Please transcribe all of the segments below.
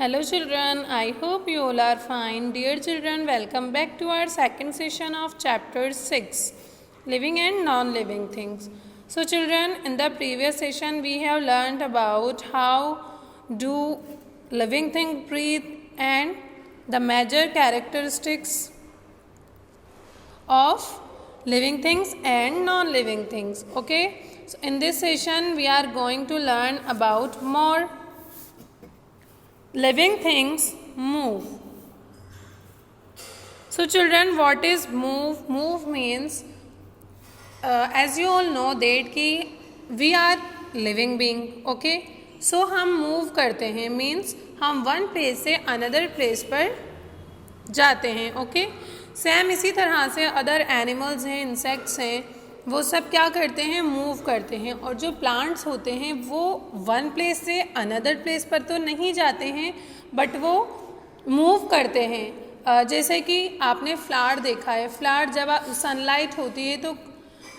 Hello children, I hope you all are fine. Dear children, welcome back to our second session of chapter 6, Living and Non-Living Things. So children, in the previous session we have learned about how do living things breathe and the major characteristics of living things and non-living things. Okay, so in this session we are going to learn about more living things move. So children, what is move? Move means as you all know that कि we are living being. Okay, so हम move करते हैं means हम one place से another place पर जाते हैं. Okay, same इसी तरह से अदर एनिमल्स हैं, इंसेक्ट्स हैं, वो सब क्या करते हैं, मूव करते हैं. और जो प्लांट्स होते हैं वो वन प्लेस से अनदर प्लेस पर तो नहीं जाते हैं बट वो मूव करते हैं. जैसे कि आपने फ्लावर देखा है, फ्लावर जब सनलाइट होती है तो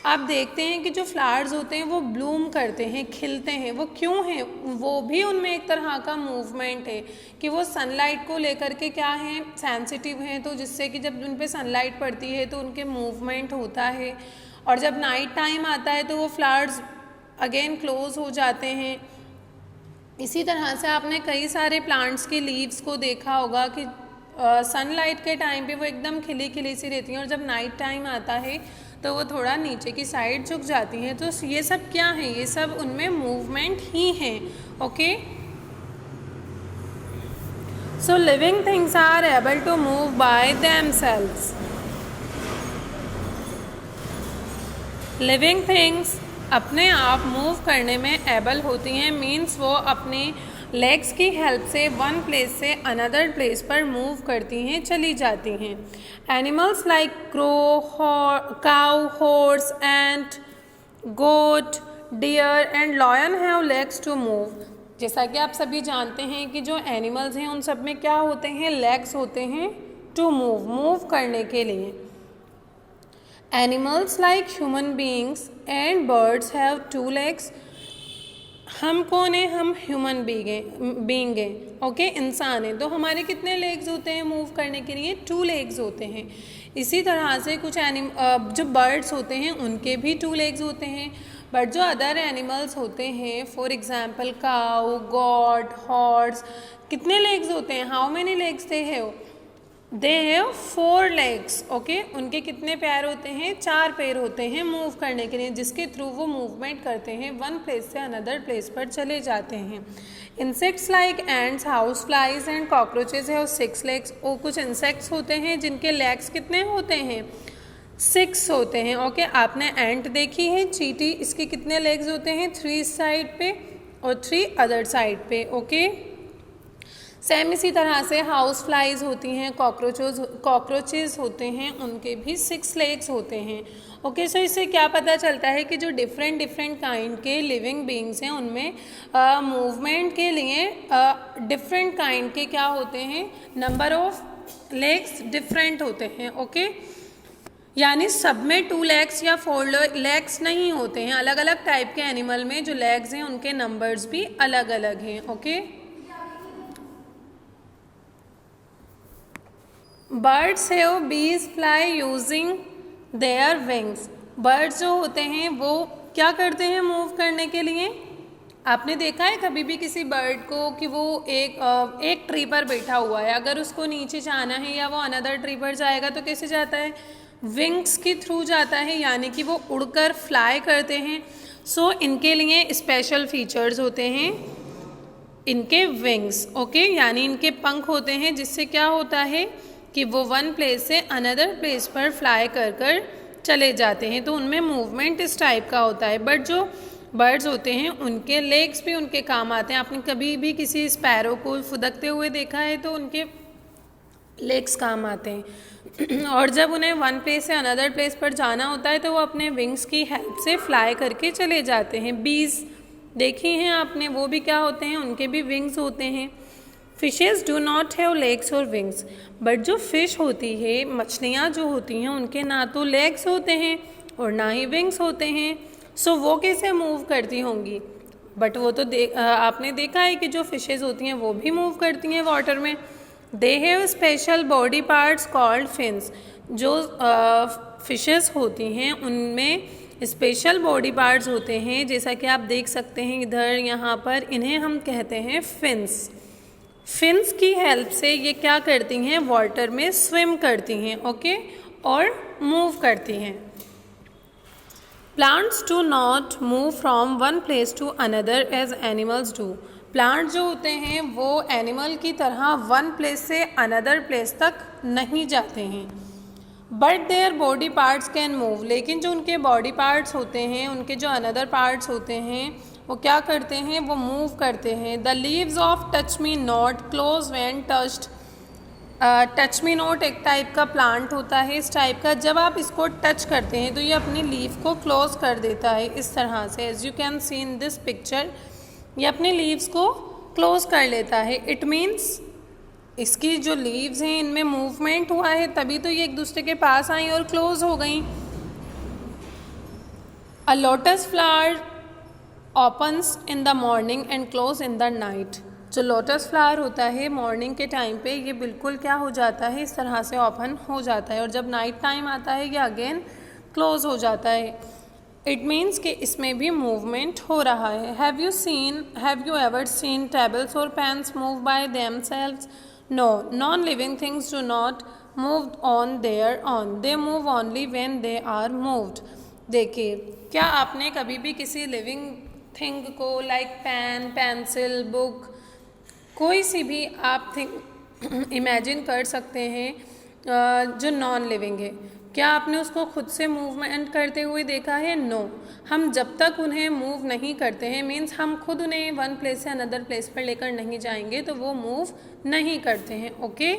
आप देखते हैं कि जो फ्लावर्स होते हैं वो ब्लूम करते हैं, खिलते हैं. वो क्यों हैं? वो भी उनमें एक तरह का मूवमेंट है कि वो सनलाइट को लेकर के क्या हैं, सेंसिटिव हैं, तो जिससे कि जब उन पे सनलाइट पड़ती है तो उनके मूवमेंट होता है. और जब नाइट टाइम आता है तो वो फ्लावर्स अगेन क्लोज हो जाते हैं. इसी तरह से आपने कई सारे प्लांट्स के लीव्स को देखा होगा कि सनलाइट के टाइम पे वो एकदम खिली खिली सी रहती हैं और जब नाइट टाइम आता है तो वो थोड़ा नीचे की साइड झुक जाती हैं. तो ये सब क्या है? ये सब उनमें मूवमेंट ही है. Okay, so living things are able to move by themselves. Living things अपने आप मूव करने में एबल होती हैं मीन्स वो अपने लेग्स की हेल्प से वन प्लेस से अनदर प्लेस पर मूव करती हैं, चली जाती हैं. Animals like crow, cow, horse, ant, goat, deer and lion have legs to move. जैसा कि आप सभी जानते हैं कि जो एनिमल्स हैं उन सब में क्या होते हैं, लेग्स होते हैं टू मूव करने के लिए. Animals like human beings and birds have two legs. हम कौन है? हम ह्यूमन बीइंग हैं. ओके, इंसान हैं. तो हमारे कितने लेग्स होते हैं मूव करने के लिए? 2 लेग्स होते हैं. इसी तरह से कुछ जो बर्ड्स होते हैं उनके भी 2 लेग्स होते हैं. बट जो अदर एनिमल्स होते हैं, for example cow, got, horse, कितने लेग्स होते हैं? How many legs they have? They have 4 legs. Okay, उनके कितने पैर होते हैं? 4 पैर होते हैं मूव करने के लिए, जिसके थ्रू वो मूवमेंट करते हैं, वन प्लेस से अनदर प्लेस पर चले जाते हैं. Insects like ends, house flies and cockroaches have 6 legs. और कुछ इंसेक्ट्स होते हैं जिनके लेग्स कितने होते हैं? 6 होते हैं. ओके, आपने एंट देखी है, चींटी, इसके कितने लेग्स होते हैं? 3 इस साइड पे और 3 अदर साइड पे. ओके, सेम इसी तरह से हाउस फ्लाइज होती हैं, कॉकरोचेज होते हैं, उनके भी 6 लेग्स होते हैं. ओके, सो इससे क्या पता चलता है कि जो डिफरेंट काइंड के लिविंग बीइंग्स हैं उनमें मूवमेंट के लिए डिफरेंट काइंड के क्या होते हैं, नंबर ऑफ लेग्स डिफरेंट होते हैं. ओके, यानी सब में 2 लेग्स या 4 लेग्स नहीं होते हैं. अलग अलग टाइप के एनिमल में जो लेग्स हैं उनके नंबर्स भी अलग अलग हैं. ओके, बर्ड्स हैव बीज fly using their wings. Birds जो होते हैं वो क्या करते हैं मूव करने के लिए? आपने देखा है कभी भी किसी बर्ड को कि वो एक ट्री पर बैठा हुआ है, अगर उसको नीचे जाना है या वो अनदर ट्री पर जाएगा तो कैसे जाता है? विंग्स के थ्रू जाता है, यानी कि वो उड़कर फ्लाई करते हैं. सो इनके लिए स्पेशल फीचर्स होते हैं, इनके विंग्स. ओके, यानी इनके पंख होते हैं, जिससे क्या होता है कि वो वन प्लेस से अनदर प्लेस पर फ्लाई कर चले जाते हैं. तो उनमें मूवमेंट इस टाइप का होता है. बट जो बर्ड्स होते हैं उनके लेग्स भी उनके काम आते हैं. आपने कभी भी किसी स्पैरो को फुदकते हुए देखा है तो उनके लेग्स काम आते हैं. और जब उन्हें वन प्लेस से अनदर प्लेस पर जाना होता है तो वो अपने विंग्स की हेल्प से फ्लाई करके चले जाते हैं. बीज देखी हैं आपने, वो भी क्या होते हैं? उनके भी विंग्स होते हैं. Fishes do not have legs और विंग्स. बट जो फिश होती है, मछलियाँ जो होती हैं, उनके ना तो लेग्स होते हैं और ना ही विंग्स होते हैं. सो वो कैसे मूव करती होंगी? बट वो तो आपने देखा है कि जो फिशेज़ होती हैं वो भी मूव करती हैं वाटर में। They have special body parts called fins. जो फिशेज़ होती हैं उनमें स्पेशल बॉडी पार्ट्स होते हैं, जैसा कि आप देख सकते हैं इधर यहाँ पर, इन्हें हम कहते हैं फिन्स। फिन्स की हेल्प से ये क्या करती हैं, वाटर में स्विम करती हैं, ओके, और मूव करती हैं। Plants do not move from one place to another as animals do. Plant जो होते हैं वो एनिमल की तरह वन प्लेस से अनदर प्लेस तक नहीं जाते हैं। But their body parts can move, लेकिन जो उनके बॉडी पार्ट्स होते हैं, उनके जो अनदर पार्ट्स होते हैं वो क्या करते हैं, वो मूव करते हैं। The leaves of touch me not close when touched. Touch me not एक टाइप का प्लांट होता है इस टाइप का, जब आप इसको टच करते हैं तो ये अपनी लीफ को क्लोज कर देता है इस तरह से। As you can see in this picture, ये अपने लीव्स को क्लोज कर लेता है। इट मीन्स इसकी जो लीव्स हैं इनमें मूवमेंट हुआ है, तभी तो ये एक दूसरे के पास आई और क्लोज हो गई। अ lotus flower opens in the morning and close in the night. जो लोटस फ्लावर होता है मॉर्निंग के टाइम पे ये बिल्कुल क्या हो जाता है, इस तरह से ओपन हो जाता है, और जब नाइट टाइम आता है ये अगेन क्लोज हो जाता है। इट मीन्स कि इसमें भी मूवमेंट हो रहा है। Have you ever seen tables और pens move by themselves? No, non living things do not move on their own, they move only when they are moved. देखिए, क्या आपने कभी भी किसी लिविंग थिंग को लाइक पेन, पेंसिल, बुक, कोई सी भी आप थिंग इमेजिन कर सकते हैं जो नॉन लिविंग है, क्या आपने उसको खुद से मूवमेंट करते हुए देखा है? नो। हम जब तक उन्हें मूव नहीं करते हैं, मीन्स हम खुद उन्हें वन प्लेस से अनदर प्लेस पर लेकर नहीं जाएंगे तो वो मूव नहीं करते हैं, ओके।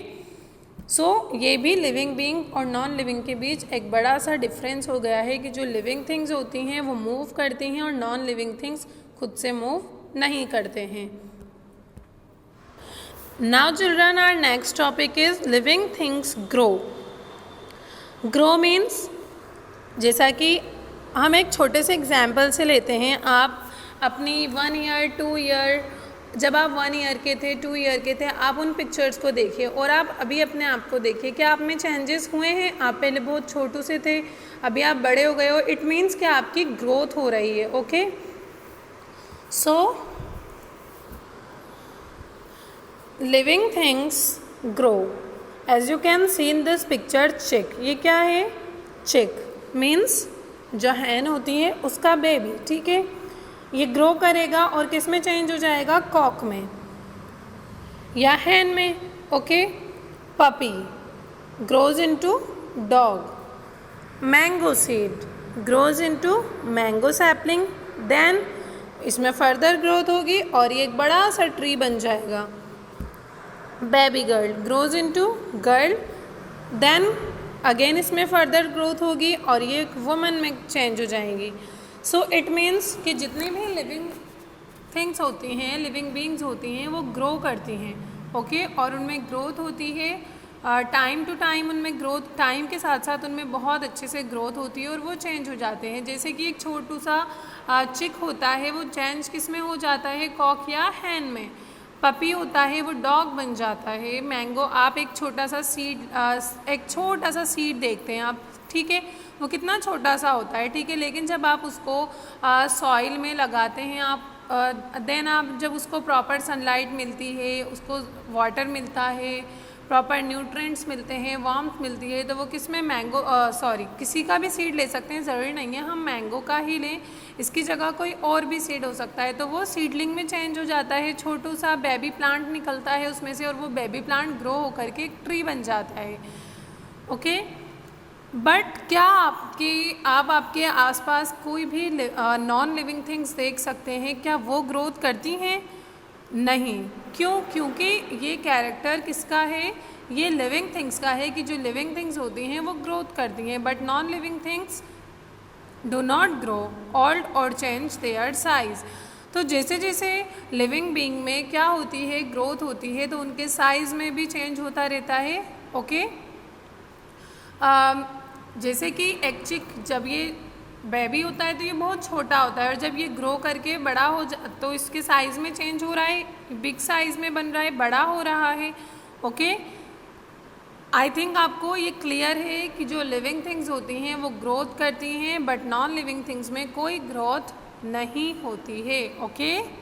सो ये भी लिविंग बीइंग और नॉन लिविंग के बीच एक बड़ा सा डिफरेंस हो गया है कि जो लिविंग थिंग्स होती हैं वो मूव करती हैं और नॉन लिविंग थिंग्स खुद से मूव नहीं करते हैं। Now children, our next topic is living things grow. Grow means, जैसा कि हम एक छोटे से एग्जाम्पल से लेते हैं, आप अपनी 1 ईयर 2 ईयर, जब आप 1 ईयर के थे 2 ईयर के थे, आप उन पिक्चर्स को देखिए और आप अभी अपने आप को देखिए, क्या आप में चेंजेस हुए हैं? आप पहले बहुत छोटू से थे, अभी आप बड़े हो गए हो। इट मीन्स कि आपकी ग्रोथ हो रही है, okay. So living things grow. As you can see in this picture, chick, ये क्या है? चिक मीन्स जो हैन होती है उसका बेबी, ठीक है। ये ग्रो करेगा और किस में चेंज हो जाएगा? कॉक में या हैन में, okay. Puppy grows into dog. Mango seed grows into mango sapling. Then इसमें फर्दर ग्रोथ होगी और ये एक बड़ा सा ट्री बन जाएगा। Baby girl grows into girl, then again इसमें फर्दर ग्रोथ होगी और ये एक वुमन में चेंज हो जाएंगी। सो इट मीन्स कि जितनी भी लिविंग थिंग्स होती हैं, लिविंग बीइंग्स होती हैं, वो ग्रो करती हैं, ओके। और उनमें ग्रोथ होती है टाइम टू टाइम, उनमें ग्रोथ टाइम के साथ साथ उनमें बहुत अच्छे से ग्रोथ होती है और वो चेंज हो जाते हैं। जैसे कि एक छोटू सा चिक होता है, वो चेंज किस में हो जाता है? कॉक या हैन में। पपी होता है वो डॉग बन जाता है। मैंगो, आप एक छोटा सा सीड देखते हैं आप, ठीक है, वो कितना छोटा सा होता है, ठीक है, लेकिन जब आप उसको सॉइल में लगाते हैं आप, देन आप जब उसको प्रॉपर सनलाइट मिलती है, उसको वाटर मिलता है, प्रॉपर न्यूट्रिएंट्स मिलते हैं, वार्मथ मिलती है, तो वो किस में? किसी का भी सीड ले सकते हैं, ज़रूरी नहीं है हम मैंगो का ही लें, इसकी जगह कोई और भी सीड हो सकता है, तो वो सीडलिंग में चेंज हो जाता है। छोटू सा बेबी प्लांट निकलता है उसमें से और वो बेबी प्लांट ग्रो होकर के एक ट्री बन जाता है, ओके। बट क्या आप आपके आसपास कोई भी नॉन लिविंग थिंग्स देख सकते हैं? क्या वो ग्रोथ करती हैं? नहीं। क्यों? क्योंकि ये कैरेक्टर किसका है? ये लिविंग थिंग्स का है कि जो लिविंग थिंग्स होती हैं वो ग्रोथ करती हैं, but non living things do not grow old और चेंज देयर साइज। तो जैसे जैसे लिविंग बीइंग में क्या होती है? ग्रोथ होती है, तो उनके साइज़ में भी चेंज होता रहता है, ओके। जैसे कि एक चिक जब ये बेबी होता है तो ये बहुत छोटा होता है, और जब ये ग्रो करके बड़ा हो जा तो इसके साइज़ में चेंज हो रहा है, बिग साइज़ में बन रहा है, बड़ा हो रहा है। ओके, आई थिंक आपको ये क्लियर है कि जो लिविंग थिंग्स होती हैं वो ग्रोथ करती हैं, बट नॉन लिविंग थिंग्स में कोई ग्रोथ नहीं होती है। ओके।